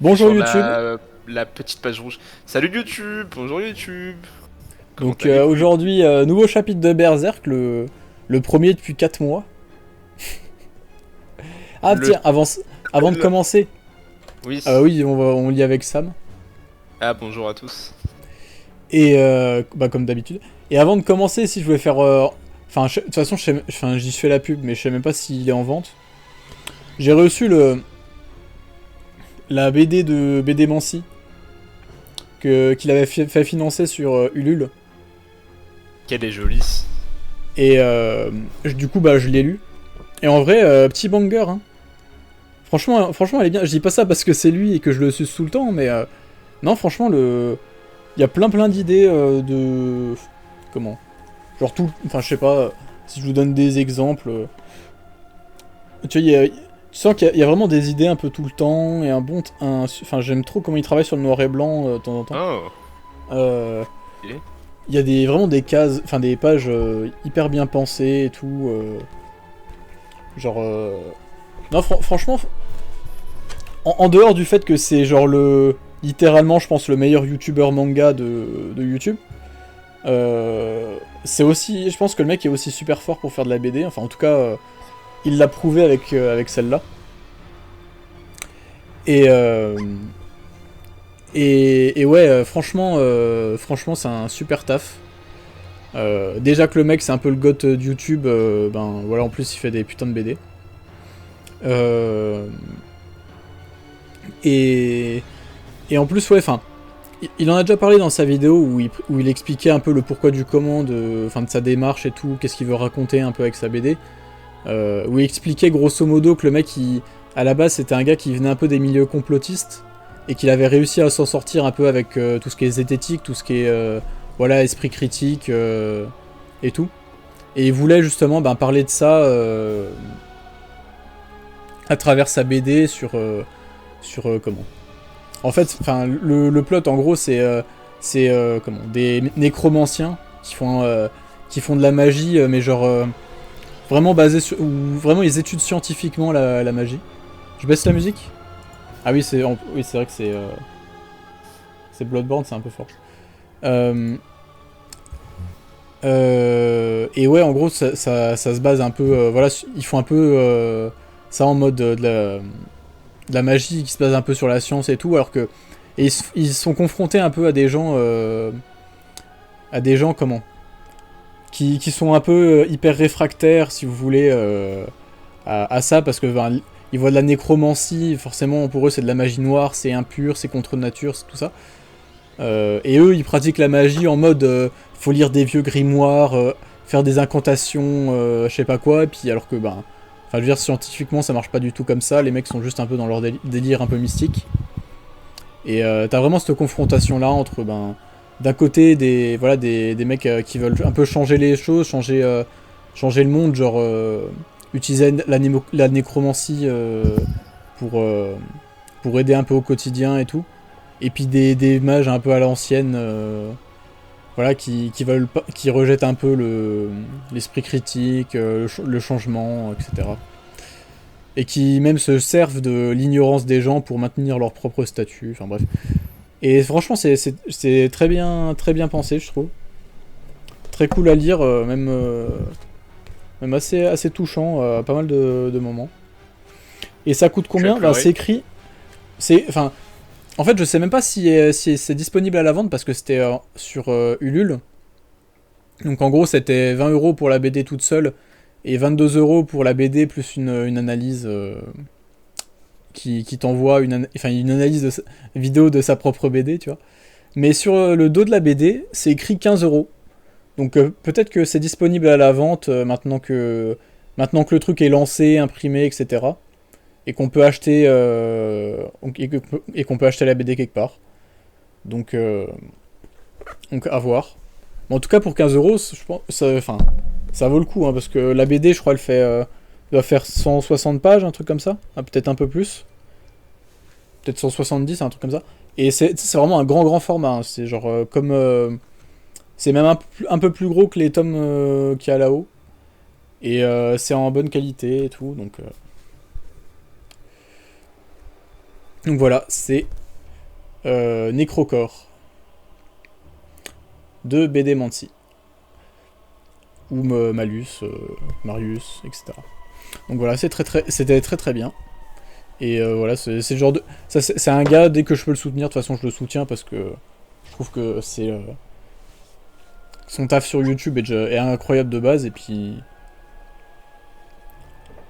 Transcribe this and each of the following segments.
Je suis Bonjour sur YouTube. la petite page rouge. Salut YouTube, bonjour YouTube. Comment Donc allez-vous YouTube? aujourd'hui, nouveau chapitre de Berserk, le premier depuis 4 mois. Ah Le... tiens, avant de commencer, Oui. oui, on lit avec Sam. Ah bonjour à tous. Et bah, comme d'habitude. Et avant de commencer, si je voulais faire... Enfin, de toute façon, j'y fais la pub, mais je sais même pas s'il est en vente. J'ai reçu la BD de BD Mancy, qu'il avait fait financer sur Ulule. Qu'elle est jolie. Et du coup, bah, je l'ai lu. Et en vrai, petit banger, hein. Franchement, elle est bien. Je dis pas ça parce que c'est lui et que je le suce tout le temps, mais non, franchement, il y a plein d'idées de comment, genre tout. Enfin, je sais pas. Si je vous donne des exemples, tu vois, tu sens qu'il y a vraiment des idées un peu tout le temps et enfin, j'aime trop comment il travaille sur le noir et blanc de temps en temps. Oh, Euh, stylé. Il y a vraiment des cases, enfin des pages hyper bien pensées et tout. Genre, non, franchement, en dehors du fait que c'est genre littéralement, je pense, le meilleur youtubeur manga de YouTube, c'est aussi. Je pense que le mec est aussi super fort pour faire de la BD. Enfin, en tout cas, il l'a prouvé avec celle-là. Et, et ouais, franchement, c'est un super taf. Déjà que le mec, c'est un peu le goth de YouTube, ben voilà, en plus, il fait des putains de BD. Euh, et, et en plus, ouais, enfin, il en a déjà parlé dans sa vidéo où il expliquait un peu le pourquoi du comment de sa démarche et tout, qu'est-ce qu'il veut raconter un peu avec sa BD. Où il expliquait grosso modo que le mec, à la base, c'était un gars qui venait un peu des milieux complotistes et qu'il avait réussi à s'en sortir un peu avec tout ce qui est zététique, tout ce qui est voilà, esprit critique et tout. Et il voulait justement parler de ça à travers sa BD sur comment en fait, enfin, le plot en gros, c'est comment des nécromanciens qui font de la magie, mais genre vraiment basé sur où vraiment ils étudient scientifiquement la magie. Je baisse la musique. Ah oui, oui, c'est vrai que c'est Bloodborne, c'est un peu fort. Euh, et ouais, en gros, ça se base un peu, voilà, ils font un peu ça en mode de la magie qui se base un peu sur la science et tout, alors que et ils sont confrontés un peu à des gens comment qui sont un peu hyper réfractaires, si vous voulez, à ça, parce que ils voient de la nécromancie, forcément pour eux c'est de la magie noire, c'est impur, c'est contre nature, c'est tout ça. Et eux ils pratiquent la magie en mode faut lire des vieux grimoires, faire des incantations, je sais pas quoi, et puis alors que enfin je veux dire scientifiquement ça marche pas du tout comme ça, les mecs sont juste un peu dans leur délire un peu mystique. Et t'as vraiment cette confrontation là entre d'un côté des mecs qui veulent un peu changer les choses, changer le monde, genre utiliser la nécromancie pour, euh, pour aider un peu au quotidien et tout. Et puis des mages un peu à l'ancienne, voilà, qui rejettent un peu l'esprit critique, le changement, etc. Et qui même se servent de l'ignorance des gens pour maintenir leur propre statut. Enfin bref. Et franchement, c'est très bien pensé, je trouve. Très cool à lire, même assez touchant à pas mal de moments. Et ça coûte Je vais combien? pleurer. C'est écrit. Enfin, en fait, je sais même pas si c'est disponible à la vente parce que c'était sur Ulule. Donc en gros, c'était 20 € pour la BD toute seule et 22 € pour la BD plus une analyse qui t'envoie une analyse vidéo de sa propre BD, tu vois. Mais sur le dos de la BD, c'est écrit 15 €. Donc peut-être que c'est disponible à la vente maintenant que le truc est lancé, imprimé, etc. Et qu'on peut acheter et qu'on peut acheter la BD quelque part. Donc, euh, donc à voir. Mais en tout cas pour 15 €, je pense, ça vaut le coup hein, parce que la BD, je crois, doit faire 160 pages, un truc comme ça, ah, peut-être un peu plus, peut-être 170, un truc comme ça. Et c'est vraiment un grand format. Hein. C'est genre comme c'est même un peu plus gros que les tomes qu'il y a là-haut. Et c'est en bonne qualité et tout. Donc voilà, c'est Necrocore de BD Mansi. Ou Malus, Marius, etc. Donc voilà, c'était très très bien. Et voilà, c'est le genre de... C'est un gars, dès que je peux le soutenir, de toute façon je le soutiens parce que je trouve que c'est... son taf sur YouTube est incroyable de base, et puis...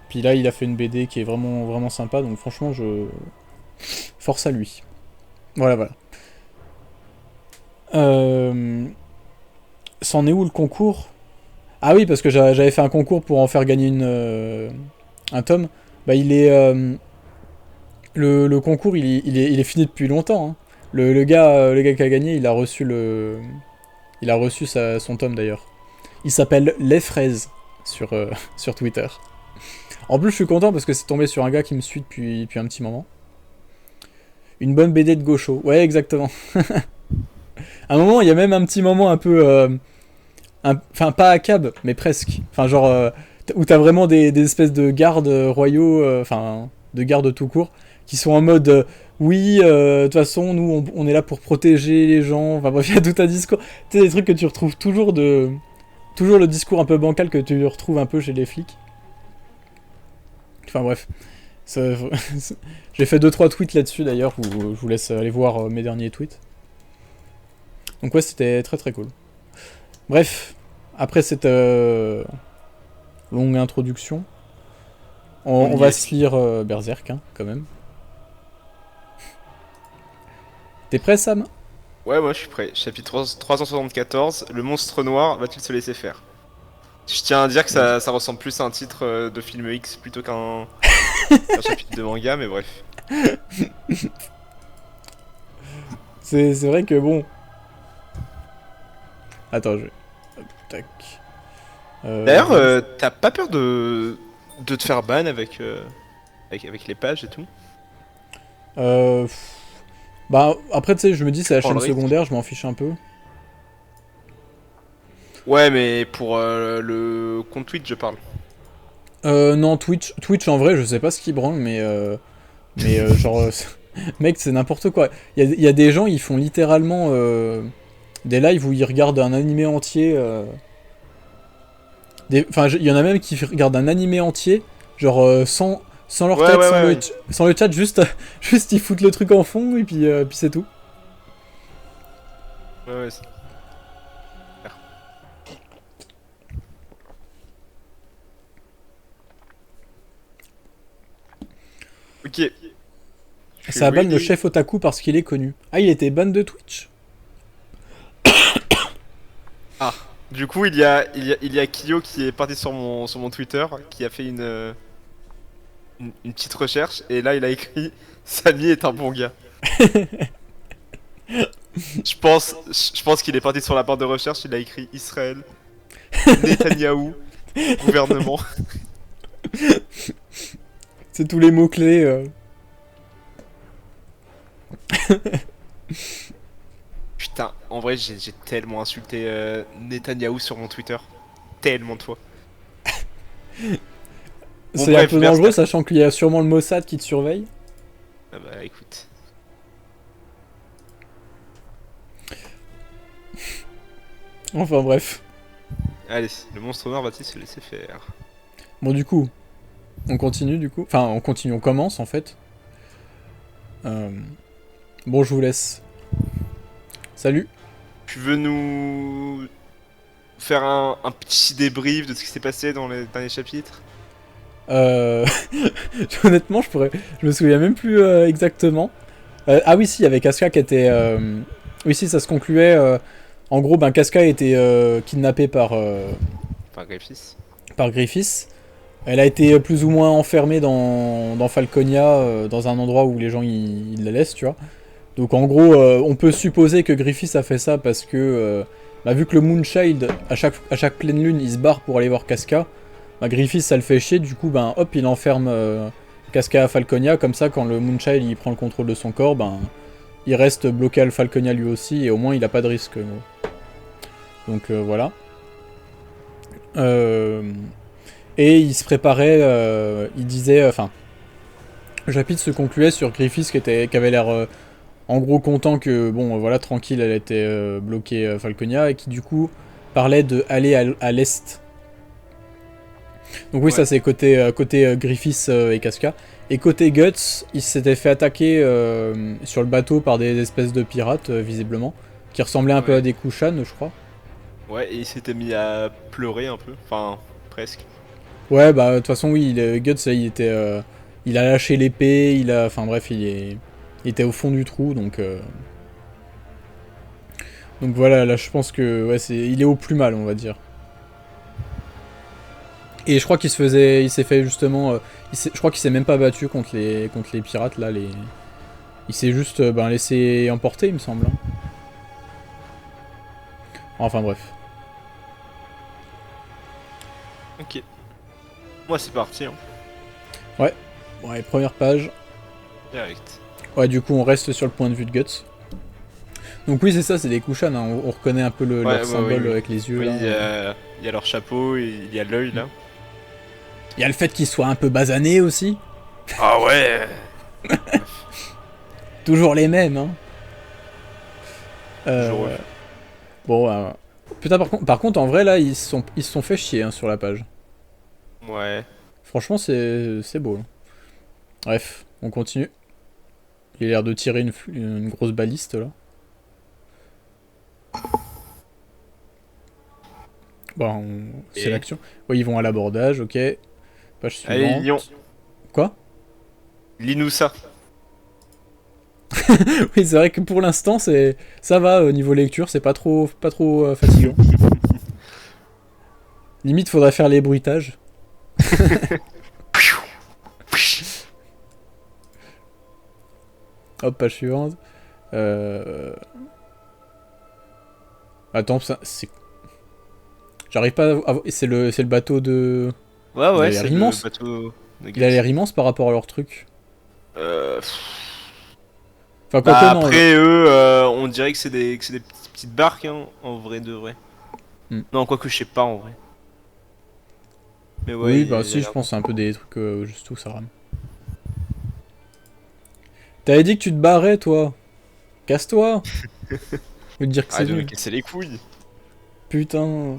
Puis là, il a fait une BD qui est vraiment, vraiment sympa, donc franchement, force à lui. Voilà, voilà. C'en est où le concours? Ah oui, parce que j'avais fait un concours pour en faire gagner un tome. Bah, il est... le concours, il est fini depuis longtemps. Hein. Le gars qui a gagné, il a reçu son tome d'ailleurs. Il s'appelle Les Fraises sur, sur Twitter. En plus, je suis content parce que c'est tombé sur un gars qui me suit depuis un petit moment. Une bonne BD de gaucho. Ouais, exactement. À un moment, il y a même un petit moment un peu... Enfin, pas à cab, mais presque. Enfin, genre... où t'as vraiment des espèces de gardes royaux, enfin, de gardes tout court, qui sont en mode... oui, de toute façon, nous, on est là pour protéger les gens. Enfin bref, il y a tout un discours. Tu sais, des trucs que tu retrouves toujours de... Toujours le discours un peu bancal que tu retrouves un peu chez les flics. Enfin bref. J'ai fait 2-3 tweets là-dessus d'ailleurs, où je vous laisse aller voir mes derniers tweets. Donc ouais, c'était très très cool. Bref, après cette longue introduction, on va se lire Berserk, hein, quand même. T'es prêt, Sam? Ouais, moi je suis prêt. Chapitre 374, le monstre noir va-t-il se laisser faire? Je tiens à dire que ça ressemble plus à un titre de film X plutôt qu'un chapitre de manga, mais bref. C'est vrai que bon... Attends, tac. D'ailleurs, t'as pas peur de te faire ban avec les pages et tout? Euh... Bah, après, tu sais, je me dis, c'est la Prends chaîne le risque. secondaire, je m'en fiche un peu. Ouais, mais pour le compte Twitch, je parle. Non, Twitch en vrai, je sais pas ce qui branle, genre, mec, c'est n'importe quoi. Il y a des gens, ils font littéralement des lives où ils regardent un animé entier. Enfin, il y en a même qui regardent un animé entier, genre sans leur Ouais, tête, ouais, ouais, ouais. sans le chat, juste, juste ils foutent le truc en fond et puis c'est tout. Ouais, ouais, c'est clair. Ok. Je suis Ça banne le ready. chef otaku parce qu'il est connu. Ah, il était ban de Twitch? Ah. Du coup, il y a Kyo qui est parti sur mon Twitter, qui a fait une petite recherche, et là, il a écrit Samy est un bon gars. Je pense qu'il est parti sur la barre de recherche, il a écrit Israël, Netanyahou, gouvernement. C'est tous les mots-clés. Putain, en vrai, j'ai tellement insulté Netanyahou sur mon Twitter. Tellement de fois. Bon, C'est un bref, peu dangereux, Berserk. sachant qu'il y a sûrement le Mossad qui te surveille. Ah bah, écoute. Enfin bref. Allez, le monstre noir va-t-il se laisser faire? Bon, du coup, on continue du coup. Enfin, on continue, on commence en fait. Euh, Bon, je vous laisse. Salut. Tu veux nous faire un petit débrief de ce qui s'est passé dans les derniers chapitres? Euh... Honnêtement, je me souviens même plus exactement. Ah oui, si, il y avait Casca qui était. Oui, si, ça se concluait. En gros, ben Casca a été kidnappée Enfin, Griffiths. par Griffiths. Elle a été plus ou moins enfermée dans Falconia, dans un endroit où les gens ils la laissent, tu vois. Donc en gros, on peut supposer que Griffiths a fait ça parce que, bah, vu que le Moonchild, à chaque pleine lune, il se barre pour aller voir Casca, bah, Griffiths ça le fait chier, du coup, ben hop, il enferme Casca à Falconia, comme ça, quand le Moonchild il prend le contrôle de son corps, ben il reste bloqué à Falconia lui aussi, et au moins il a pas de risque. Donc voilà. Et il se préparait, il disait, enfin, Le chapitre se concluait sur Griffiths qui avait l'air en gros content que, bon, voilà, tranquille, elle était bloquée Falconia, et qui du coup parlait de aller à l'est. Donc oui, Ouais. ça c'est côté Griffiths et Casca. Et côté Guts, il s'était fait attaquer sur le bateau par des espèces de pirates, visiblement, qui ressemblaient un peu à Ouais. des Kushan, je crois. Ouais, et il s'était mis à pleurer un peu. Enfin, presque. Ouais, bah de toute façon, oui, Guts, là, il a lâché l'épée, enfin bref, il était au fond du trou, donc voilà, là je pense que ouais, il est au plus mal, on va dire. Et je crois il s'est fait justement, je crois qu'il s'est même pas battu contre les pirates là, il s'est juste laissé emporter, il me semble, hein. Enfin bref. Ok. Moi, c'est parti, hein. Ouais, première page. Direct. Ouais, du coup on reste sur le point de vue de Guts. Donc oui, c'est ça, c'est des Kushan, hein. On reconnaît un peu Ouais, leur ouais, oui, symbole oui. avec les yeux Oui, là. il y a leur chapeau, et il y a l'œil, là. Il y a le fait qu'ils soient un peu basanés aussi. Ah ouais. Toujours les mêmes, hein. Toujours eux. Bon, putain, par contre, en vrai, là, ils se sont fait chier hein, sur la page. Ouais. Franchement, c'est beau, hein. Bref, on continue. Il a l'air de tirer une grosse baliste, là. Bon, c'est Et... l'action. Ouais, ils vont à l'abordage, ok. Page Allez, suivante. Lyon. Quoi? Lis-nous ça. Oui, c'est vrai que pour l'instant, ça va au niveau lecture, c'est pas trop fatigant. Limite, faudrait faire les bruitages. Hop, page suivante. Attends, ça, c'est. J'arrive pas c'est le bateau de. Ouais, Il a ouais, l'air c'est le immense. bateau de Il a Guts. l'air immense par rapport à leur truc. Euh... Enfin, quoique, Bah non. après, eux, on dirait que c'est des petites barques, hein, en vrai de vrai. Hmm. Non, quoique je sais pas, en vrai. Mais ouais, Oui, bah il a si, je l'air pense bon. que c'est un peu des trucs juste où ça rame. T'avais dit que tu te barrais, toi. Casse-toi. Je veux te dire que c'est Arrête de me nul. casser les couilles. Putain.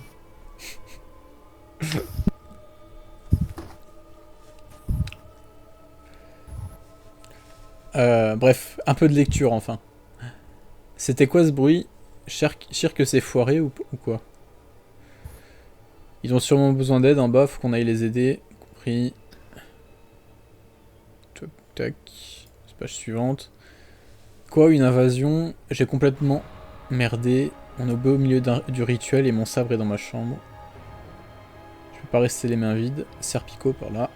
Bref, un peu de lecture enfin. C'était quoi ce bruit? Cher que c'est foiré ou quoi? Ils ont sûrement besoin d'aide en bas, faut qu'on aille les aider. Compris. Tac, tac. Page suivante. Quoi, une invasion? J'ai complètement merdé. On est au beau milieu du rituel et mon sabre est dans ma chambre. Je peux pas rester les mains vides. Serpico par là.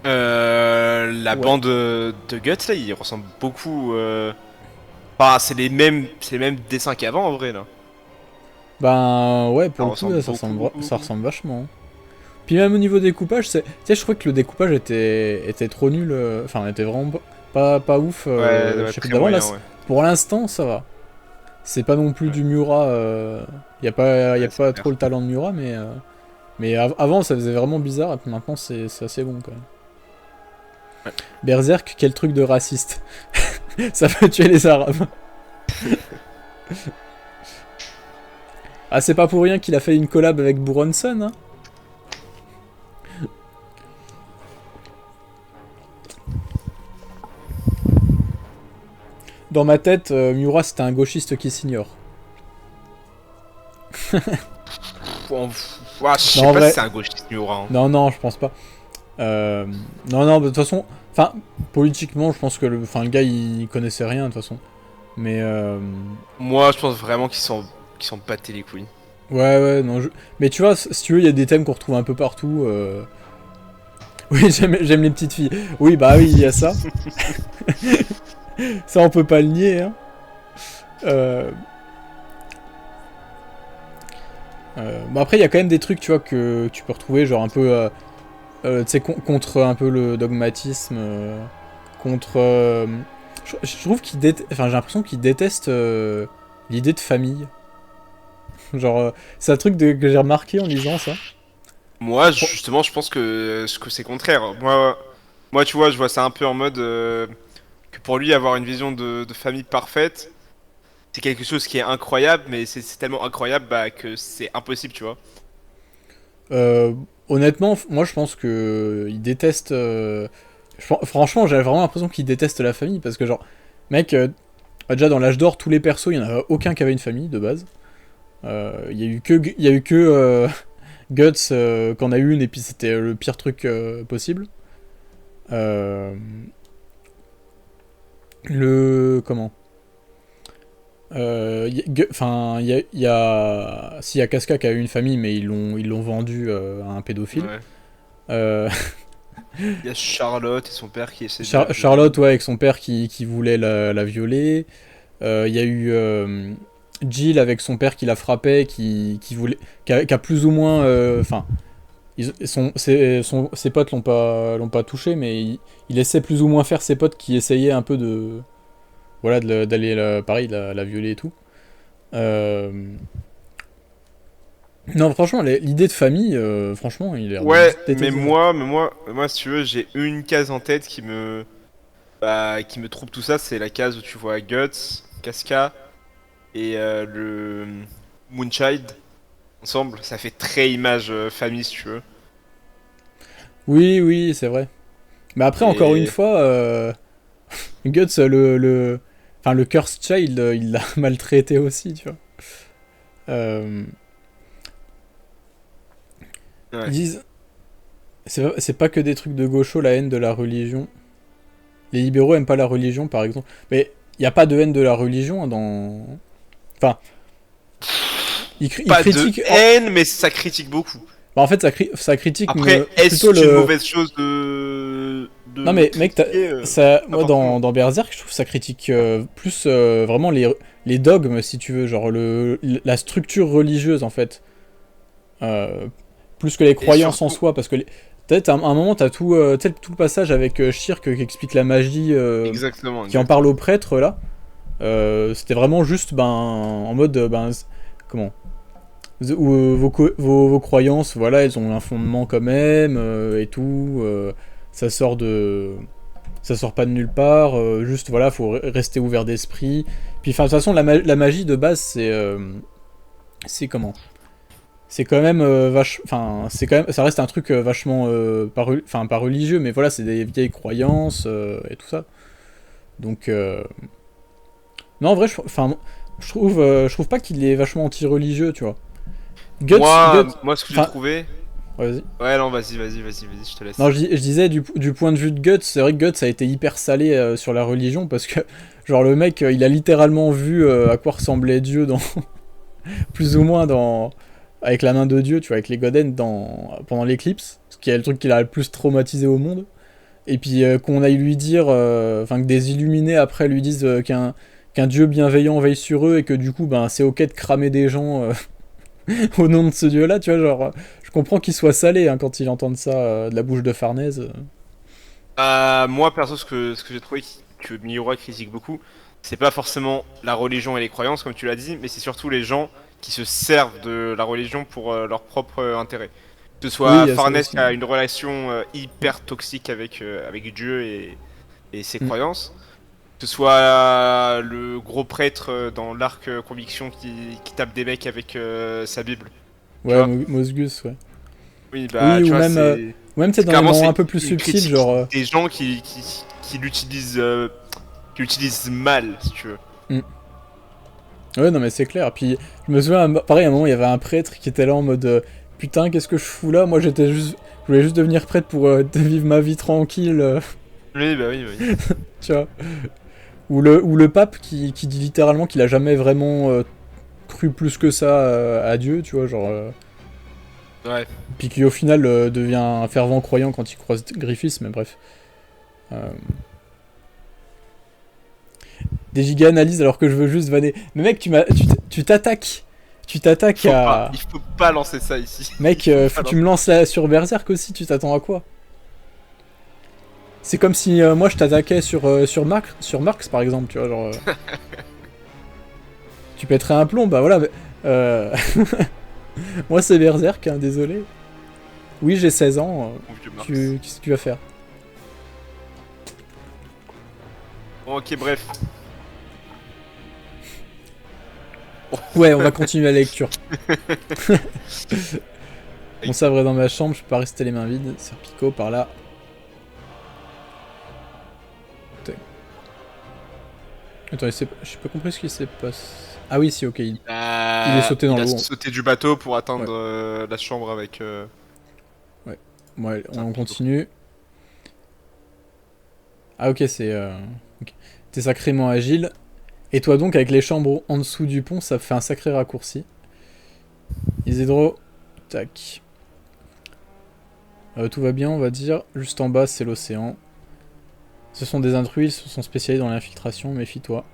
La Ouais. bande de Guts, là, ils ressemblent beaucoup. Enfin, c'est les mêmes dessins qu'avant, en vrai, là. Ben ouais, Ça pour le coup, ressemble là, beaucoup, beaucoup, ça beaucoup. ressemble vachement, hein. Puis même au niveau découpage, tu sais, je trouvais que le découpage était trop nul. Enfin, était vraiment pas ouf. Ouais, Le ouais, chapitre très d'avant, là, moyen, ouais. pour l'instant, ça va. C'est pas non plus Ouais, du Miura. Y a ouais, c'est pas trop clair. le talent de Miura, mais avant, ça faisait vraiment bizarre. Et puis maintenant, c'est assez bon quand même. Ouais. Berserk, quel truc de raciste. Ça peut tuer les Arabes. Ah, c'est pas pour rien qu'il a fait une collab avec Buronson, hein. Dans ma tête, Miura c'était un gauchiste qui s'ignore. Ouah, je Non, sais en pas si vrai, c'est un gauchiste Miura, hein. non, je pense pas. Non, de toute façon, enfin, politiquement, je pense que le gars il connaissait rien de toute façon. Mais Moi, je pense vraiment qu'ils sont battés les couilles. ouais, non, mais tu vois, si tu veux, il y a des thèmes qu'on retrouve un peu partout. Oui, j'aime les petites filles. Oui, bah oui, il y a ça. Ça, on peut pas le nier, hein. Euh... Bon, après, il y a quand même des trucs, tu vois, que tu peux retrouver, genre un peu, tu sais, contre un peu le dogmatisme, contre. Je trouve enfin, j'ai l'impression qu'il déteste l'idée de famille. Genre, c'est un truc que j'ai remarqué en lisant ça. Moi, justement, je pense que c'est contraire. Moi, tu vois, je vois ça un peu en mode que pour lui, avoir une vision de famille parfaite, c'est quelque chose qui est incroyable, mais c'est tellement incroyable bah, que c'est impossible, tu vois. Euh, Honnêtement, moi je pense que il déteste. Franchement, j'ai vraiment l'impression qu'il déteste la famille parce que, genre, mec, déjà dans l'âge d'or, tous les persos, il y en avait aucun qui avait une famille de base. Il y a eu que Guts qu'en a une et puis c'était le pire truc possible. Euh, le comment Enfin, si, il y a Casca qui a eu une famille, mais ils l'ont vendu à un pédophile. Ouais. Euh, Il y a Charlotte et son père qui essaient de la violer. Charlotte, ouais, avec son père qui voulait la violer. Il y a eu Jill avec son père qui la frappait, qui a plus ou moins. Enfin, ses potes l'ont pas touché, mais il essaie plus ou moins faire ses potes qui essayaient un peu de. Voilà, d'aller, pareil, la violer et tout. Euh, non, franchement, l'idée de famille, franchement, il a l'air de Ouais, juste mais détester ça. moi, si tu veux, j'ai une case en tête qui me trouble tout ça, c'est la case où tu vois Guts, Casca et le Moonchild ensemble. Ça fait très image famille, si tu veux. Oui, oui, c'est vrai. Mais après, encore une Et fois, Guts, enfin, le Cursed Child, il l'a maltraité aussi, tu vois. Euh, Ils ouais. disent, c'est pas que des trucs de gauchos, la haine de la religion. Les libéraux aiment pas la religion, par exemple. Mais il y a pas de haine de la religion hein, dans. Enfin, ils Pas de critiquent. haine, mais ça critique beaucoup. Bah, en fait, ça critique Après, est-ce plutôt une le. mauvaise chose de Non le mais mec, critiquer? Pas moi forcément. dans Berserk, je trouve que ça critique plus vraiment les dogmes, si tu veux, genre la structure religieuse en fait. Euh, Plus que les Et croyances en surtout, soi, parce que peut-être à un moment, t'as tout, tout le passage avec Shirk qui explique la magie, exactement, qui en parle au exactement. prêtre là. C'était vraiment juste, ben, en mode, comment vos croyances, voilà, elles ont un fondement quand même, et tout. Ça sort de. Ça sort pas de nulle part, juste voilà, faut rester ouvert d'esprit. Puis, enfin, de toute façon, la magie de base, c'est comment c'est quand même enfin c'est quand même ça reste un truc vachement enfin pas religieux mais voilà c'est des vieilles croyances et tout ça donc non en vrai enfin je trouve pas qu'il est vachement anti-religieux tu vois Moi, ce que j'ai enfin trouvé. ouais, vas-y. Ouais, non, vas-y, je te Non laisse. je disais du point de vue de Guts c'est vrai que Guts a été hyper salé sur la religion parce que genre le mec il a littéralement vu à quoi ressemblait Dieu dans plus ou moins dans avec la main de Dieu, tu vois, avec les Goden pendant l'éclipse, ce qui est le truc qui l'a le plus traumatisé au monde. Et puis qu'on aille lui dire, enfin que des illuminés après lui disent qu'un dieu bienveillant veille sur eux et que du coup, ben c'est ok de cramer des gens au nom de ce dieu-là, tu vois, genre, je comprends qu'il soit salé hein, quand il entend ça de la bouche de Farnèse. Moi, perso, ce que j'ai trouvé que Miura critique beaucoup, c'est pas forcément la religion et les croyances, comme tu l'as dit, mais c'est surtout les gens qui se servent de la religion pour leur propre intérêt. Que ce Oui, soit il y a ça Farnes aussi. qui a une relation hyper toxique avec Dieu et ses Mm. croyances, que ce soit le gros prêtre dans l'arc Conviction qui tape des mecs avec sa Bible. Tu Ouais, vois? Mosgus, ouais. Oui, bah, Oui, tu ou vois, même, c'est dans les clairement moments un c'est peu plus une subtils, critique genre. des gens qui l'utilisent mal, si tu veux. Mm. Ouais, non, mais c'est clair. Puis, je me souviens, pareil, à un moment, il y avait un prêtre qui était là en mode putain, qu'est-ce que je fous là? Moi, je voulais juste devenir prêtre pour vivre ma vie tranquille, Oui, bah oui, bah oui. tu vois. Ou le pape qui dit littéralement qu'il a jamais vraiment cru plus que ça à Dieu, tu vois, genre. Ouais. Puis qui, au final, devient un fervent croyant quand il croise Griffiths, mais bref. Euh, des giga-analyses alors que je veux juste vanner. Mais mec, tu t'attaques. Tu t'attaques à. Il faut pas lancer ça ici. Il Mec, faut pas faut que tu me lancer. lances là sur Berserk aussi, tu t'attends à quoi? C'est comme si moi je t'attaquais sur Marx par exemple, tu vois, genre. Tu pèterais un plomb, bah voilà. Mais, moi c'est Berserk, hein, désolé. Oui, j'ai 16 ans. Mon vieux Marx. Qu'est-ce que tu vas faire? Bon, ok, bref. Ouais, on va continuer la lecture. Mon sabre est dans ma chambre, je peux pas rester les mains vides. Serpico par là. Tac. Attends, j'ai pas compris ce qui s'est passé. Ah oui, si, ok. Il est sauté dans il a l'eau. sauté du bateau pour atteindre la chambre avec. Ouais. Ouais, on Serpico. continue. Ah ok, c'est... ok. T'es sacrément agile. Et toi donc, avec les chambres en dessous du pont, ça fait un sacré raccourci. Isidro, tac. Tout va bien, on va dire. Juste en bas, c'est l'océan. Ce sont des intrus, ils se sont spécialisés dans l'infiltration, méfie-toi.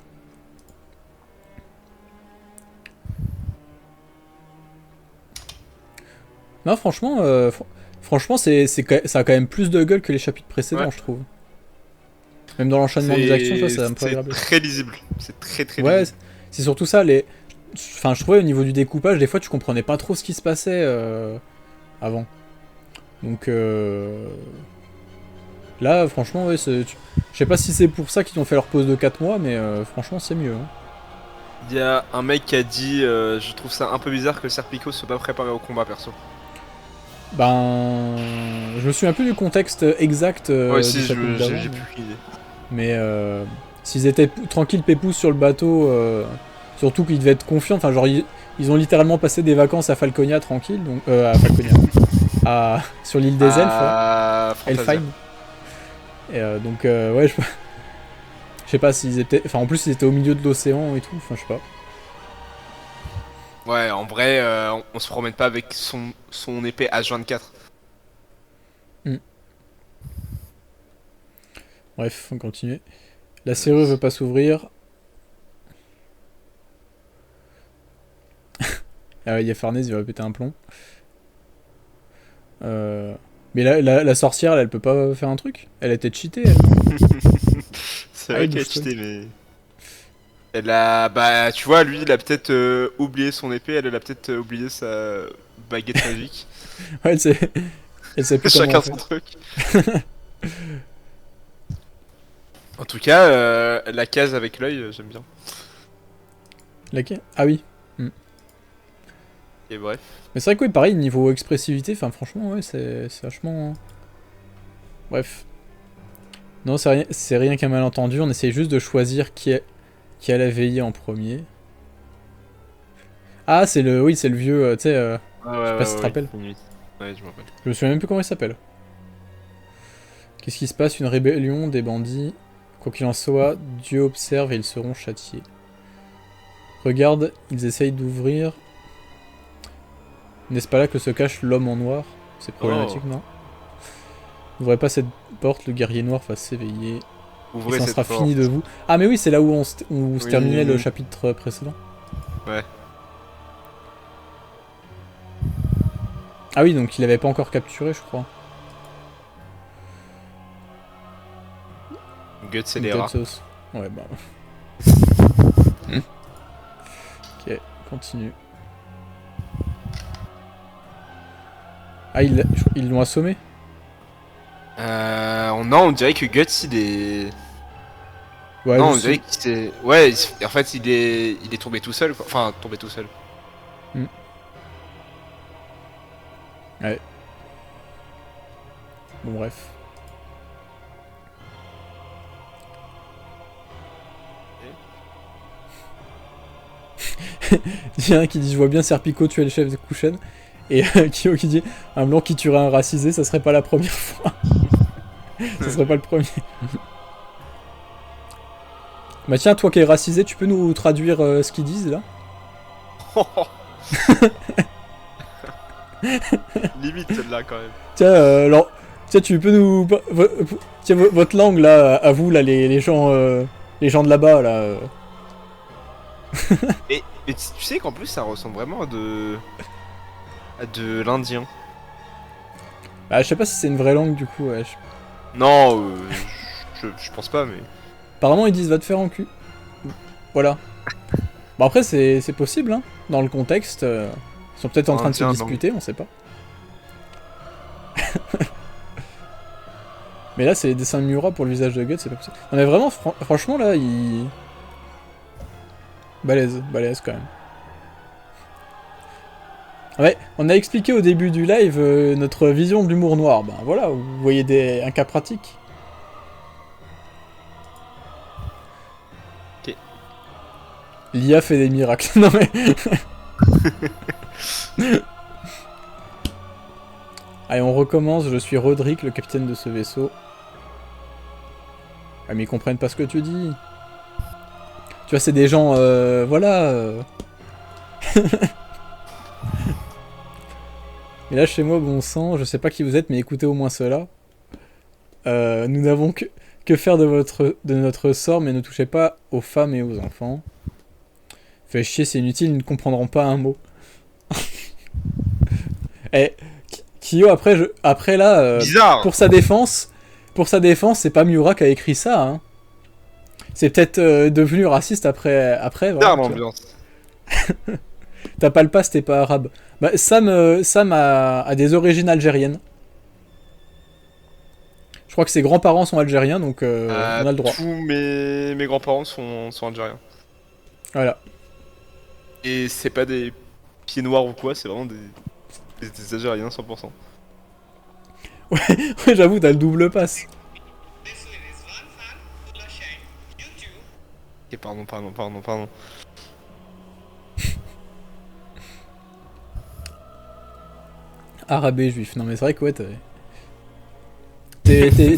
Non, franchement, franchement ça a quand même plus de gueule que les chapitres précédents, je trouve. Même dans l'enchaînement des actions, ça, c'est un peu agréable. C'est très lisible. C'est très Ouais, lisible. c'est surtout ça, Enfin, je trouvais au niveau du découpage, des fois, tu comprenais pas trop ce qui se passait avant. Donc, là, franchement, ouais, je sais pas si c'est pour ça qu'ils ont fait leur pause de 4 mois, mais franchement, c'est mieux. Hein. Il y a un mec qui a dit je trouve ça un peu bizarre que Serpico soit pas préparé au combat perso. Ben, je me souviens plus du contexte exact Ouais, du si, chapitre d'avant, j'ai plus l'idée. mais s'ils étaient tranquilles pépous sur le bateau, surtout qu'ils devaient être confiants, enfin genre ils ont littéralement passé des vacances à Falconia tranquille, donc à Falconia, sur l'île des elfes, Elfheim. Et donc ouais, je sais pas s'ils étaient, enfin en plus ils étaient au milieu de l'océan et tout, enfin je sais pas. Ouais, en vrai, on se promène pas avec son épée H24. Bref, on continue. La serrure veut pas s'ouvrir. Ah il y a Farnèse, il va péter un plomb. Mais la sorcière, elle peut pas faire un truc? Elle était cheatée, elle. C'est vrai qu'elle a cheaté, mais... Elle a... Bah, tu vois, lui, il a peut-être oublié son épée, elle a peut-être oublié sa baguette magique. Ouais, elle sait plus comment Chacun son truc. En tout cas, la case avec l'œil, j'aime bien. Laquelle? Ah oui. Et bref. Mais c'est vrai que oui, pareil, niveau expressivité, enfin franchement, ouais, c'est vachement... Bref. Non, c'est rien qu'un malentendu, on essaye juste de choisir qui allait veiller en premier. Ah, c'est le... Oui, c'est le vieux, tu sais... je sais pas si tu te rappelles. Ouais, je me rappelle. Je me souviens même plus comment il s'appelle. Qu'est-ce qui se passe? Une rébellion, des bandits. Quoi qu'il en soit, Dieu observe et ils seront châtiés. Regarde, ils essayent d'ouvrir. N'est-ce pas là que se cache l'homme en noir? C'est problématique, non? N'ouvrez pas cette porte, le guerrier noir va s'éveiller. Ouvrez et ça cette sera porte. fini de vous. Ah mais oui, c'est là où se terminait le chapitre précédent. Ouais. Ah oui, donc il avait pas encore capturé, je crois. Guts et les rats. Ouais, bah... Ok, continue. Ah, ils l'ont assommé? Non, on dirait que Guts, il est... Ouais, non, on dirait qu'il s'est... Ouais, en fait, il est tombé tout seul, quoi. Enfin, tombé tout seul. Ouais. Bon, bref. Il y a un qui dit je vois bien Serpico tuer le chef de Kushen. Et Kyo qui dit un blanc qui tuerait un racisé, ça serait pas la première fois. Ça serait pas le premier. Bah tiens, toi qui es racisé, tu peux nous traduire ce qu'ils disent là? Limite celle-là quand même. Tiens, alors, tiens, tu peux nous... Tiens, votre langue là, à vous là, les gens de là-bas là. Et tu sais qu'en plus ça ressemble vraiment à de l'indien. Bah, je sais pas si c'est une vraie langue du coup. Ouais, Non, je pense pas, mais... Apparemment ils disent va te faire en cul. Voilà. Bon après c'est possible, hein. Dans le contexte, ils sont peut-être en train de se disputer, on sait pas. Mais là, c'est les dessins de Miura pour le visage de Guts, c'est pas possible. Non, mais vraiment, franchement, là, il. Balèze, balèze quand même. Ouais, on a expliqué au début du live notre vision de l'humour noir. Ben voilà, vous voyez un cas pratique. Ok. L'IA fait des miracles. Non mais. Allez, on recommence. Je suis Roderick, le capitaine de ce vaisseau. Ah, mais ils comprennent pas ce que tu dis. Tu vois, c'est des gens. Voilà. Et là, chez moi, bon sang, je sais pas qui vous êtes, mais écoutez au moins cela. Nous n'avons que faire de notre sort, mais ne touchez pas aux femmes et aux enfants. Fait chier, c'est inutile, ils ne comprendront pas un mot. Et Kyo, après là, Bizarre. pour sa défense, c'est pas Miura qui a écrit ça. Hein. C'est peut-être devenu raciste après Bizarre voilà, l'ambiance. T'as pas le passe, t'es pas arabe. Bah, Sam a des origines algériennes. Je crois que ses grands-parents sont algériens, donc on a le droit. Tous mes grands-parents sont algériens. Voilà. Et c'est pas des pieds noirs ou quoi, c'est vraiment des Algériens 100%. Ouais, j'avoue, t'as le double passe. Ok, pardon. Arabe et juif. Non mais c'est vrai que ouais,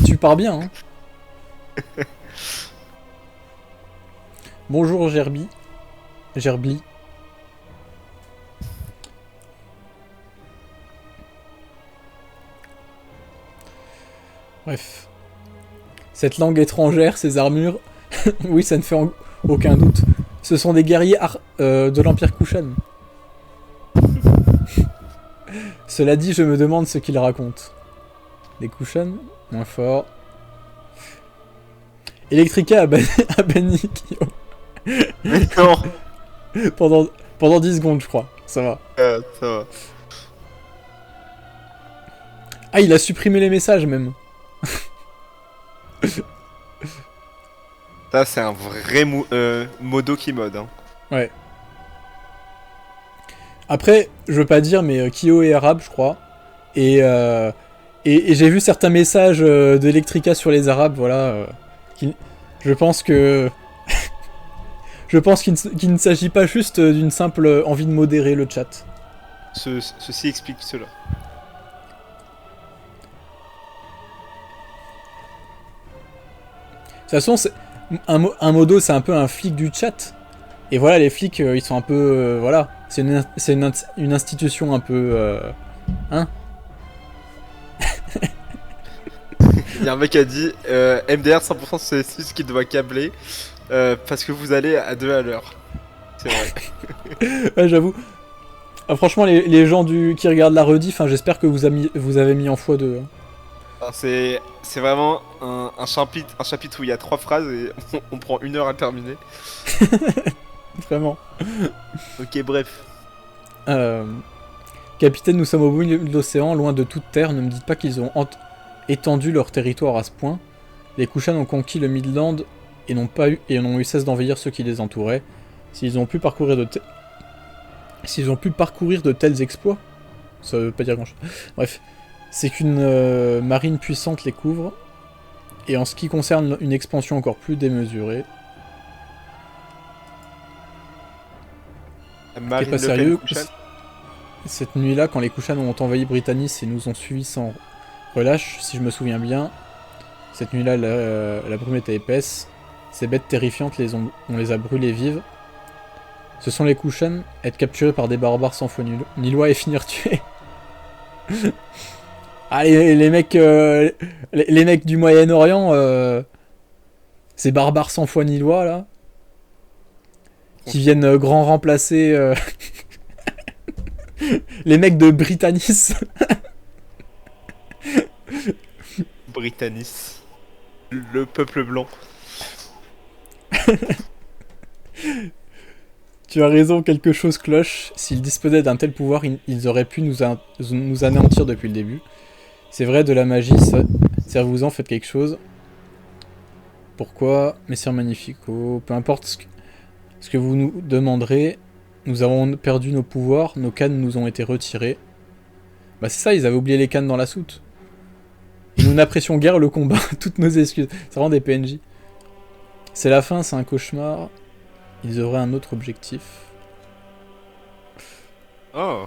tu pars bien. Hein. Bonjour Gerbli. Bref. Cette langue étrangère, ces armures, oui, ça ne fait aucun doute. Ce sont des guerriers de l'Empire Kushan. Cela dit, je me demande ce qu'ils racontent. Les Kushan, moins fort. Electrica a banni Kyo. Non. pendant 10 secondes, je crois. Ça va. Ça va. Ah, il a supprimé les messages, même. Ça, c'est un vrai modo qui mode. Hein. Ouais. Après, je veux pas dire, mais Kyo est arabe, je crois. Et j'ai vu certains messages d'Electrica sur les arabes, voilà. Je pense que... je pense qu'il ne s'agit pas juste d'une simple envie de modérer le chat. Ceci explique cela. De toute façon, un modo, c'est un peu un flic du chat. Et voilà, les flics, ils sont un peu... voilà. C'est une institution un peu... hein. Il y a un mec qui a dit MDR 100% c'est ce qui doit câbler parce que vous allez à 2 à l'heure. C'est vrai. Ouais, j'avoue. Ah, franchement, les gens qui regardent la rediff, hein, j'espère que vous avez mis en x2. Hein. C'est vraiment un chapitre où il y a 3 phrases et on prend 1 heure à terminer. Vraiment. Ok, bref. Capitaine, nous sommes au bout de l'océan, loin de toute terre. Ne me dites pas qu'ils ont étendu leur territoire à ce point. Les Kushan ont conquis le Midland et n'ont eu cesse d'envahir ceux qui les entouraient. S'ils ont pu parcourir de tels exploits, ça veut pas dire grand chose. Bref, c'est qu'une marine puissante les couvre. Et en ce qui concerne une expansion encore plus démesurée. T'es pas sérieux? Cette nuit-là, quand les Kushan ont envahi Britannis et nous ont suivis sans relâche, si je me souviens bien, cette nuit-là, la brume était épaisse. Ces bêtes terrifiantes, on les a brûlées vives. Ce sont les Kushan, être capturés par des barbares sans foi ni loi et finir tués. Ah, les mecs du Moyen-Orient, ces barbares sans foi ni loi, là, qui viennent grand remplacer les mecs de Britannis. Britannis. Le peuple blanc. Tu as raison, quelque chose cloche. S'ils disposaient d'un tel pouvoir, ils auraient pu nous anéantir depuis le début. C'est vrai, de la magie, Servez-vous-en, faites quelque chose. Pourquoi, messieurs magnifico, peu importe ce que vous nous demanderez, nous avons perdu nos pouvoirs, nos cannes nous ont été retirées. Bah c'est ça, ils avaient oublié les cannes dans la soute. Et nous n'apprécions guère le combat, toutes nos excuses. C'est vraiment des PNJ. C'est la fin, c'est un cauchemar. Ils auraient un autre objectif. Oh.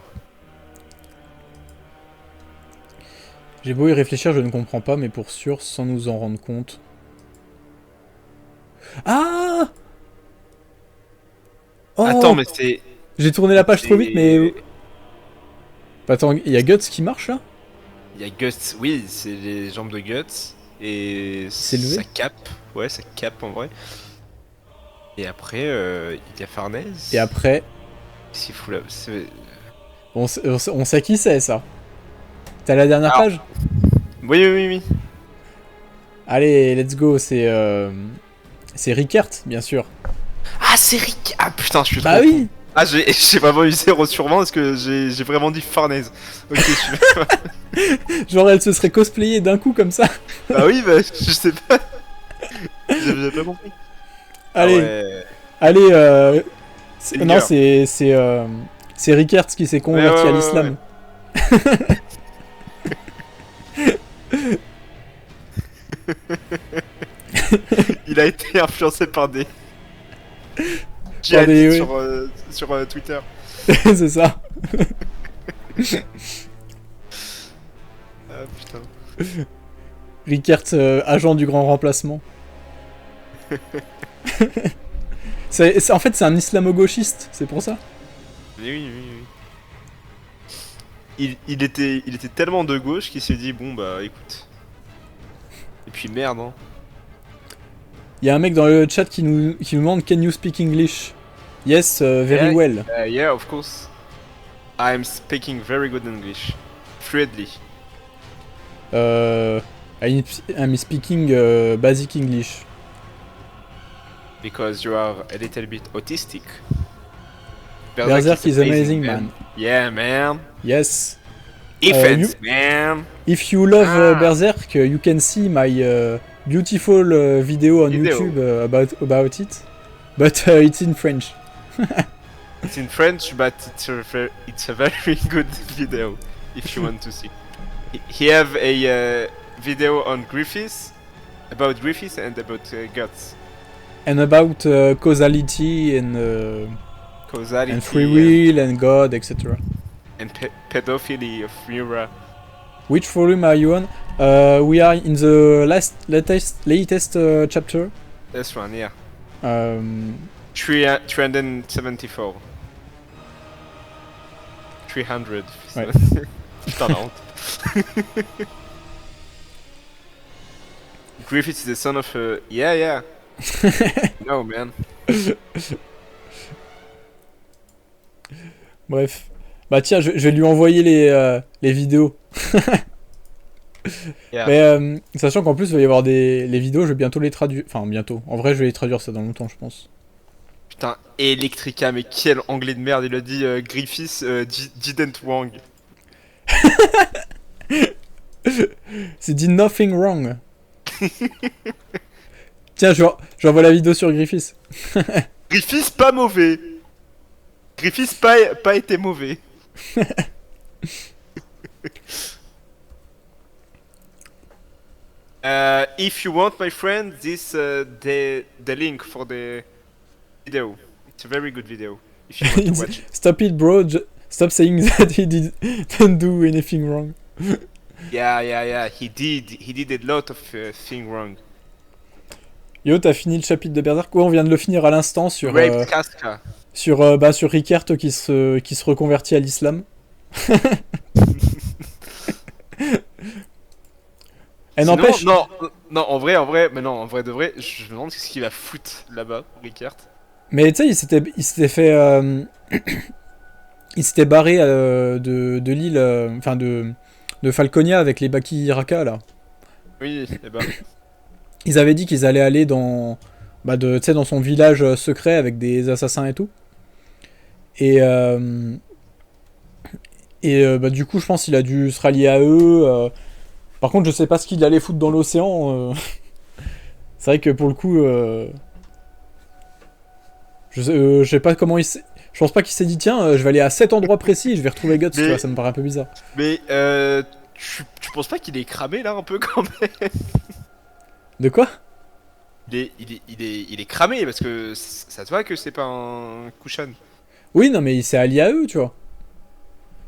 J'ai beau y réfléchir, je ne comprends pas, mais pour sûr, sans nous en rendre compte. Ah oh Attends, mais c'est... J'ai tourné la page trop vite, mais... Attends, il y a Guts qui marche, là? Il y a Guts, oui, c'est les jambes de Guts. Et s'est levé ça cape. Ouais, ça cape en vrai. Et après, il y a Farnèse. Et après... C'est fou là. On sait qui c'est, ça. T'as la dernière page? Oui, oui, oui, oui. Allez, let's go, c'est Rickert, bien sûr. Ah, c'est Rick. Ah putain, je suis trop... Bah oui. Ah, j'ai vraiment eu 0 sur 20 parce que j'ai vraiment dit Farnèse. Ok, je suis... Genre, elle se serait cosplayée d'un coup comme ça. Bah oui, bah je sais pas. J'avais pas compris. Allez, Ah ouais. allez, non, Linger. c'est Rickert qui s'est converti à l'islam. Il a été influencé par des... Par djihadistes des- sur Twitter. C'est ça. Ah putain. Rickert, agent du grand remplacement. En fait, c'est un islamo-gauchiste, c'est pour ça. Mais oui, oui, oui. Il était tellement de gauche qu'il s'est dit bon bah écoute. Et puis merde hein. Il y a un mec dans le chat qui nous demande Can you speak English? Yes, very Yeah. well. Yeah, of course. I'm speaking very good English. Fluently. I'm speaking basic English. Because you are a little bit autistic. Berserk is amazing, man. Yeah, man. Yes. Defense, man. If you love Berserk, you can see my beautiful video on YouTube about it. But it's in French. It's in French, but it's a very good video if you want to see. He have a video on Griffiths, about Griffiths and about Guts. And about causality and Causality free will and God, etc. and pedophilia of Mura. Which volume are you on? We are in the latest chapter. This one, yeah. 374. 300. Ouais. Putain, la honte. Griffith is the son of a... Yeah, yeah. No, man. Bref. Bah tiens, je vais lui envoyer les vidéos. Yeah. Mais sachant qu'en plus il va y avoir les vidéos, je vais bientôt les traduire. Enfin bientôt. En vrai je vais les traduire ça dans longtemps je pense. Putain, Electrica, mais quel anglais de merde, il a dit Griffiths didn't wrong. C'est dit nothing wrong. Tiens, j'envoie la vidéo sur Griffiths. Griffiths pas mauvais. Griffiths pas été mauvais. If you want, my friend, this the link for the video. It's a very good video. If you want to watch it. Stop it, bro. Stop saying that he didn't do anything wrong. Yeah. He did a lot of things wrong. Yo, t'as fini le chapitre de Berserk? Ouais, on vient de le finir à l'instant sur Raped Casca. sur Rickert qui se reconvertit à l'islam. Elle n'empêche. Non, en vrai, mais non, en vrai de vrai, je me demande ce qu'il va foutre là-bas, Rickert. Mais tu sais, il s'était fait. Il s'était barré de l'île. Enfin, de Falconia avec les Baki Raka là. Oui, et bah. Ils avaient dit qu'ils allaient aller dans. Dans son village secret avec des assassins et tout. Et du coup, je pense qu'il a dû se rallier à eux. Par contre, je sais pas ce qu'il allait foutre dans l'océan. C'est vrai que pour le coup, je sais pas comment il s'est... Je pense pas qu'il s'est dit, tiens, je vais aller à cet endroit précis et je vais retrouver Guts, tu vois, ça me paraît un peu bizarre. Mais tu penses pas qu'il est cramé là un peu quand même? De quoi? Il est cramé parce que ça se voit que c'est pas un Kushan. Oui, non, mais il s'est allié à eux, tu vois.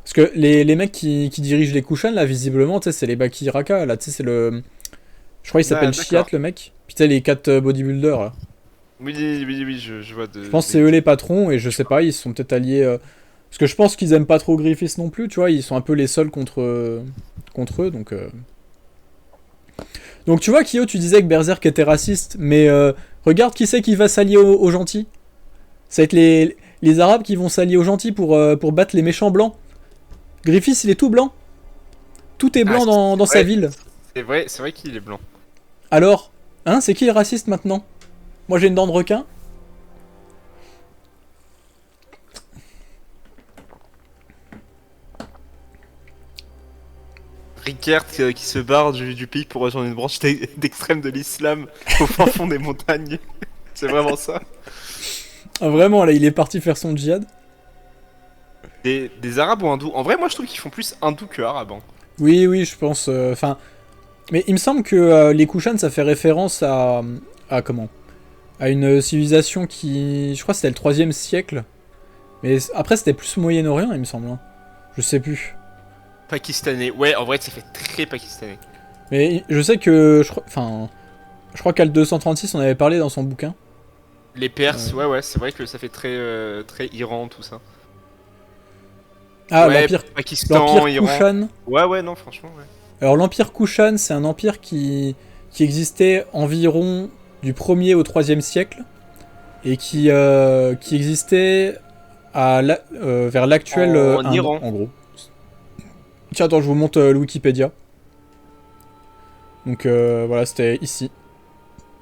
Parce que les mecs qui dirigent les Kushan, là, visiblement, tu sais, c'est les Baki Raka, là, tu sais, c'est le... Je crois qu'il s'appelle Chiat, D'accord. le mec. Puis tu sais, les 4 bodybuilders, là. Oui, je vois Je pense que de c'est eux qui. les patrons, et je sais pas, ils se sont peut-être alliés... Parce que je pense qu'ils aiment pas trop Griffiths non plus, tu vois, ils sont un peu les seuls contre eux, donc... Donc tu vois, Kyo, tu disais que Berserk était raciste, mais regarde qui c'est qui va s'allier aux gentils. Ça va être les Arabes qui vont s'allier aux gentils pour battre les méchants blancs. Griffiths, il est tout blanc. Tout est Ah, blanc dans sa ville. c'est vrai qu'il est blanc. Alors, hein, c'est qui le raciste maintenant? Moi j'ai une dent de requin. Rickert qui se barre du pays pour rejoindre une branche d'extrême de l'islam au fin fond des montagnes. C'est vraiment ça. Ah, vraiment, là, il est parti faire son djihad. Des arabes ou hindous. En vrai, moi je trouve qu'ils font plus hindous que arabes, hein. Oui, oui, je pense. Enfin, mais il me semble que les Kushan, ça fait référence à comment? À une civilisation qui, je crois, que c'était le 3e siècle. Mais après, c'était plus Moyen-Orient, il me semble, hein. Je sais plus. Pakistanais. Ouais, en vrai, ça fait très pakistanais. Mais je sais que, enfin, je crois qu'Al 236 on avait parlé dans son bouquin. Les Euh, Perses, ouais, c'est vrai que ça fait très Iran, tout ça. Ah, Ouais, l'empire Pakistan, Iran. Kushan. Ouais, non, franchement, ouais. Alors l'empire Kushan, c'est un empire qui existait environ du 1er au 3e siècle et qui existait vers l'actuel En Inde, Iran. en gros. Tiens, attends, je vous montre le Wikipédia. Donc voilà, c'était ici.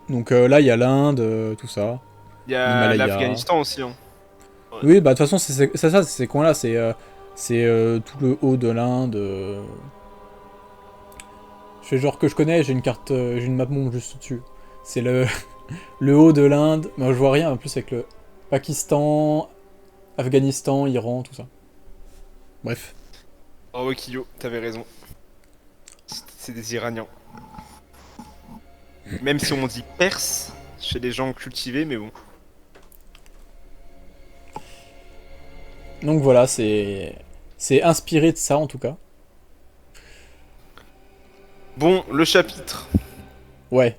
Donc là, il y a l'Inde, tout ça. Il y a L'Himalaya. l'Afghanistan aussi, hein. Ouais. Oui, bah de toute façon, c'est ça, c'est ces coins-là. C'est tout le haut de l'Inde. Je fais genre que je connais, j'ai une carte, j'ai une map monde juste au-dessus. C'est le haut de l'Inde. Moi, je vois rien en plus avec le Pakistan, Afghanistan, Iran, tout ça. Bref. Oh, ouais, Kyo, t'avais raison. C'est des Iraniens. Même si on dit perse chez les gens cultivés, mais bon. Donc voilà, c'est inspiré de ça en tout cas. Bon, le chapitre. Ouais.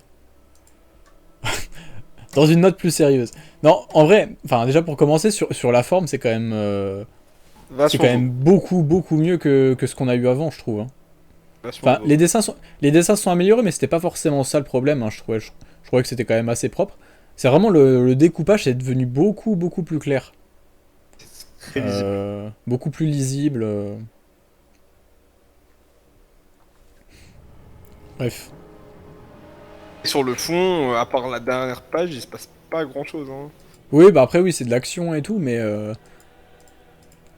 Dans une note plus sérieuse. Non, en vrai, enfin déjà pour commencer sur la forme, c'est quand Vachement beau. même beaucoup mieux que ce qu'on a eu avant, je trouve, hein. Vachement Enfin, beau. les dessins sont améliorés, mais c'était pas forcément ça le problème, hein, je trouvais que c'était quand même assez propre. C'est vraiment le découpage est devenu beaucoup plus clair. Très lisible. Beaucoup plus lisible. Bref. Et sur le fond, à part la dernière page, il se passe pas grand chose, hein. Oui, bah après, oui, c'est de l'action et tout, mais. De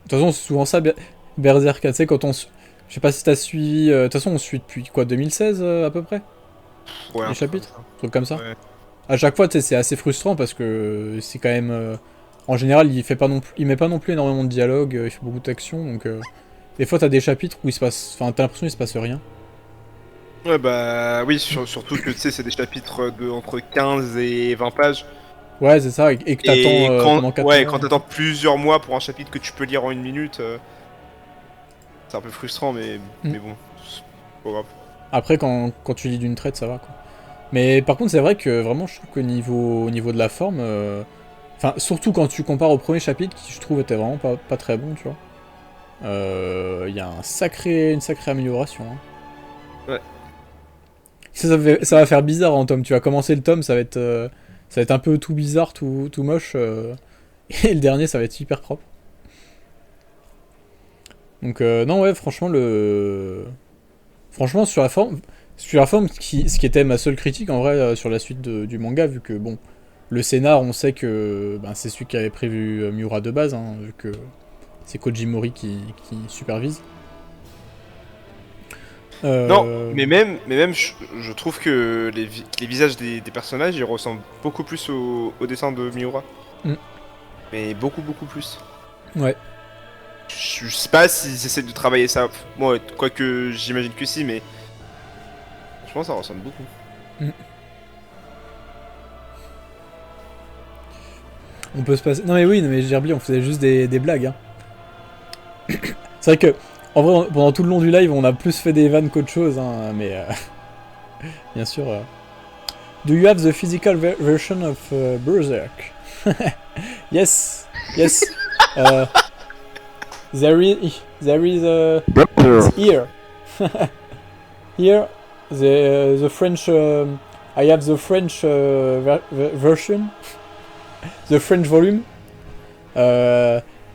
toute façon, c'est souvent ça, Berserk, tu sais, quand on. Je sais pas si t'as suivi. De toute façon, on suit depuis quoi, 2016 à peu près? Ouais, Les un truc comme chapitres? ça. Un truc comme ça. Ouais. À chaque fois, tu sais, c'est assez frustrant parce que c'est quand même. En général, il met pas non plus énormément de dialogue, il fait beaucoup d'action, donc. Des fois, t'as des chapitres où il se passe. Enfin, t'as l'impression qu'il se passe rien. Ouais, bah oui, surtout que tu sais, c'est des chapitres de entre 15 et 20 pages. Ouais, c'est ça, et que t'attends Et quand, pendant 4 ouais, mois. quand t'attends plusieurs mois pour un chapitre que tu peux lire en une minute, c'est un peu frustrant, Mm. mais bon, c'est pas grave. Après, quand tu lis d'une traite, ça va, quoi. Mais par contre, c'est vrai que vraiment, je trouve qu'au niveau de la forme. Enfin, surtout quand tu compares au premier chapitre, qui je trouve était vraiment pas très bon, tu vois. Il y a une sacrée amélioration, hein. Ouais. Ça va faire bizarre en tome. Tu vas commencer le tome, ça va être un peu tout bizarre, tout moche. Et le dernier, ça va être hyper propre. Donc, non, ouais, franchement, franchement, sur la forme ce qui était ma seule critique en vrai sur la suite du manga, vu que, bon, le scénar, on sait que ben, c'est celui qui avait prévu Miura de base, hein, vu que c'est Koji Mori qui supervise. Non, mais même je trouve que les visages des personnages ils ressemblent beaucoup plus au dessin de Miura. Mm. Mais beaucoup plus. Ouais. Je sais pas s'ils essaient de travailler ça. Moi, quoique j'imagine que si, mais franchement ça ressemble beaucoup. On peut se passer. Non mais oui, non, mais Gerbi, on faisait juste des blagues. Hein. C'est vrai que, en vrai, pendant tout le long du live, on a plus fait des vannes qu'autre chose, hein, mais bien sûr. Do you have the physical version of Berserk? Yes, yes. There is a here. Here, the French. I have the French version. The French volume,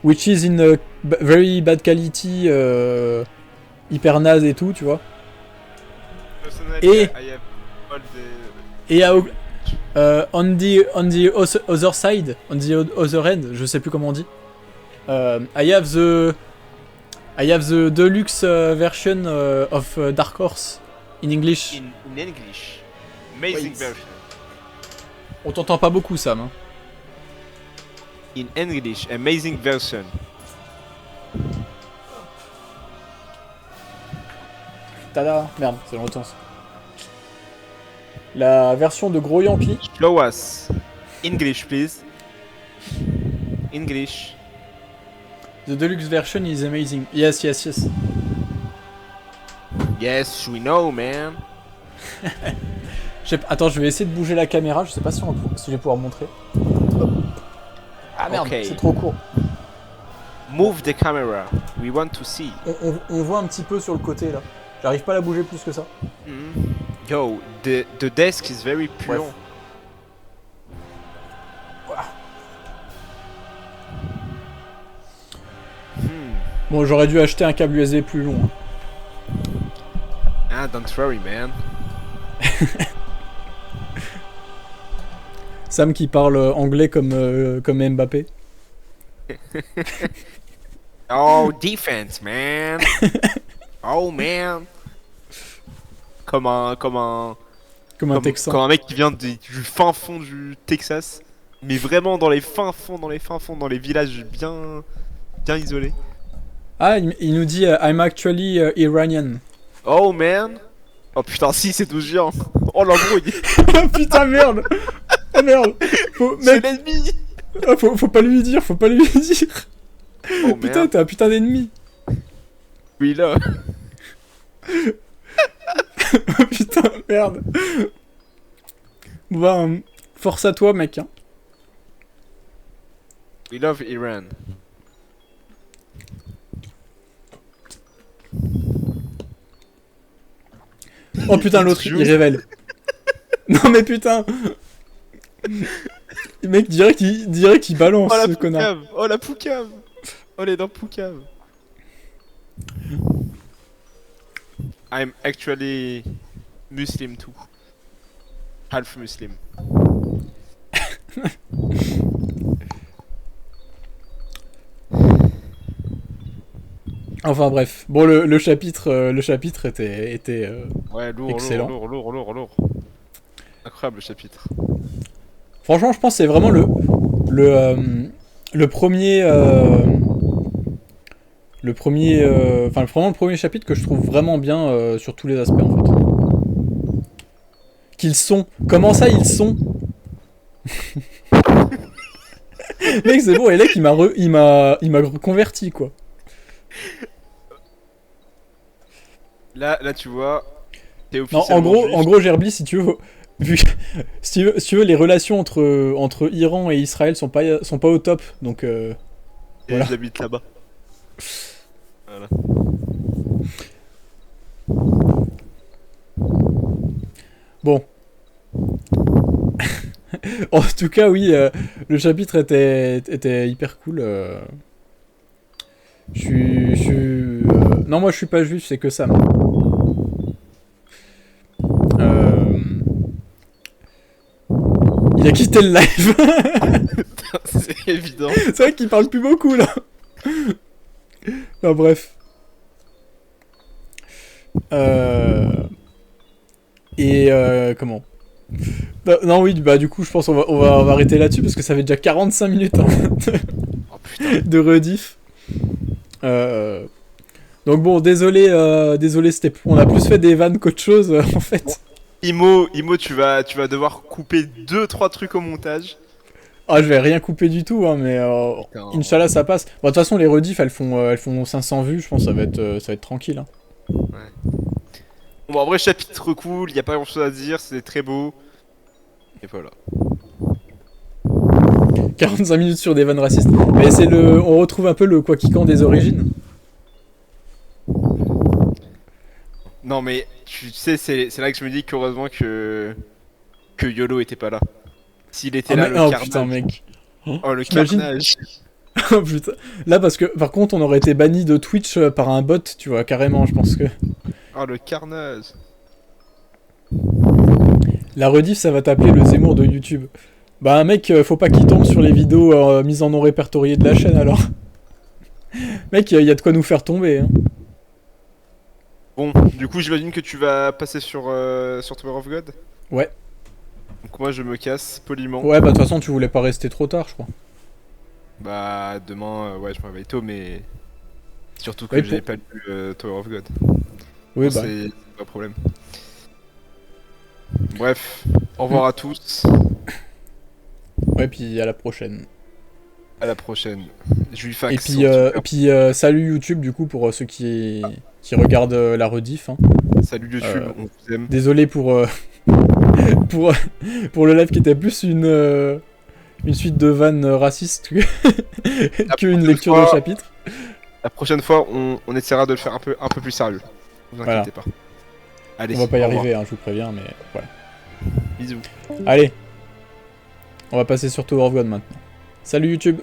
which is in a very bad quality, hyper naze et tout, tu vois. Et on the other side, on the other end, je sais plus comment on dit. I have the deluxe version of Dark Horse in English. In English, amazing version. On t'entend pas beaucoup, Sam. Hein. In English, amazing version. Tada. Merde, c'est longtemps. La version de Gros Yankee. Show us. English, please. English. The deluxe version is amazing. Yes, yes, yes. Yes, we know, man. Attends, je vais essayer de bouger la caméra. Je sais pas si je vais pouvoir montrer. Hop. Ah merde, okay. C'est trop court. Move the camera. We want to see. On voit un petit peu sur le côté là. J'arrive pas à la bouger plus que ça. Yo, the desk is very pure. Bon, j'aurais dû acheter un câble USB plus long. Ah, don't worry, man. Sam qui parle anglais comme Mbappé. Oh, defense, man. Oh, man. Comme un Texan. Comme un mec qui vient du fin fond du Texas. Mais vraiment dans les fins fonds, dans les villages bien isolés. Ah, il nous dit I'm actually Iranian. Oh, man. Oh putain, si, c'est tout géant. Oh, l'embrouille. Oh putain, merde. Oh merde. C'est l'ennemi. Oh, faut pas lui dire, Oh, putain, t'es un putain d'ennemi. Oui, là. Oh putain, merde. Bah, force à toi, mec. Hein. We love Iran. Oh putain, l'autre il révèle. Non mais putain. Le mec dirait qu'il balance, oh, ce connard. Oh la poucave. Oh les dents poucave. I'm actually Muslim too. Half Muslim. Enfin bref, bon le chapitre était ouais, lourd, excellent. Lourd. Incroyable le chapitre. Franchement, je pense que c'est vraiment le premier vraiment le premier chapitre que je trouve vraiment bien sur tous les aspects en fait. Qu'ils sont. Comment ça ils sont? Mec, c'est bon, et là il m'a converti quoi. Là tu vois, t'es non, officiellement en gros, Gerbi, si tu veux, si tu veux, les relations entre Iran et Israël sont pas au top, donc voilà. J'habite là-bas. Voilà. Bon. En tout cas, oui, le chapitre était hyper cool. Non, moi je suis pas juif, c'est que Sam. Il a quitté le live. C'est évident. C'est vrai qu'il parle plus beaucoup là. Non, bref. Euh... Comment non, oui, bah du coup, je pense qu'on va arrêter là-dessus parce que ça fait déjà 45 minutes hein, Oh putain. de rediff. Donc bon, désolé, on a plus fait des vannes qu'autre chose en Bon, fait. Imo, tu vas devoir couper 2-3 trucs au montage. Ah, je vais rien couper du tout, hein, mais Putain. Inch'Allah ça passe. Bon, de toute façon, les rediffs elles font 500 vues, je pense que ça va être tranquille. Hein. Ouais. Bon, en vrai, chapitre cool, y a pas grand chose à dire, c'est très beau. Et voilà. 45 minutes sur des vannes racistes. Mais on retrouve un peu le quoi qui quand des origines. Non, mais tu sais, c'est là que je me dis qu'heureusement que YOLO était pas là. S'il était Ah, là, mais, le oh putain, carnage. mec. Oh, le T'imagines. carnage. Oh putain. Là, parce que par contre, on aurait été banni de Twitch par un bot, tu vois, carrément, je pense que. Oh, le carnage. La rediff, ça va t'appeler le Zemmour de YouTube. Bah, mec, faut pas qu'il tombe sur les vidéos mises en non répertoriées de la chaîne alors. Mec, y a de quoi nous faire tomber. Hein. Bon, du coup, j'imagine que tu vas passer sur Tower of God. Ouais. Donc, moi, je me casse poliment. Ouais, bah, de toute façon, tu voulais pas rester trop tard, je crois. Bah, demain, ouais, je me réveille tôt, mais surtout que Oui, j'ai pas lu Tower of God. Oui, Bon, bah. c'est pas un problème. Bref, au revoir à tous. Ouais, puis à la prochaine. À la prochaine. Je lui Et fax puis, sur Twitter. salut YouTube, du coup, pour ceux qui regardent la rediff. Hein. Salut YouTube, Euh, on vous aime. Désolé pour, pour, pour le live qui était plus une suite de vannes racistes qu'une lecture de chapitre. La prochaine fois, on essaiera de le faire un peu plus sérieux. Ne vous Voilà. inquiétez pas. Allez, On va pas y au revoir. arriver, hein, je vous préviens, mais voilà. Bisous. Allez, on va passer sur Tower of God maintenant. Salut YouTube!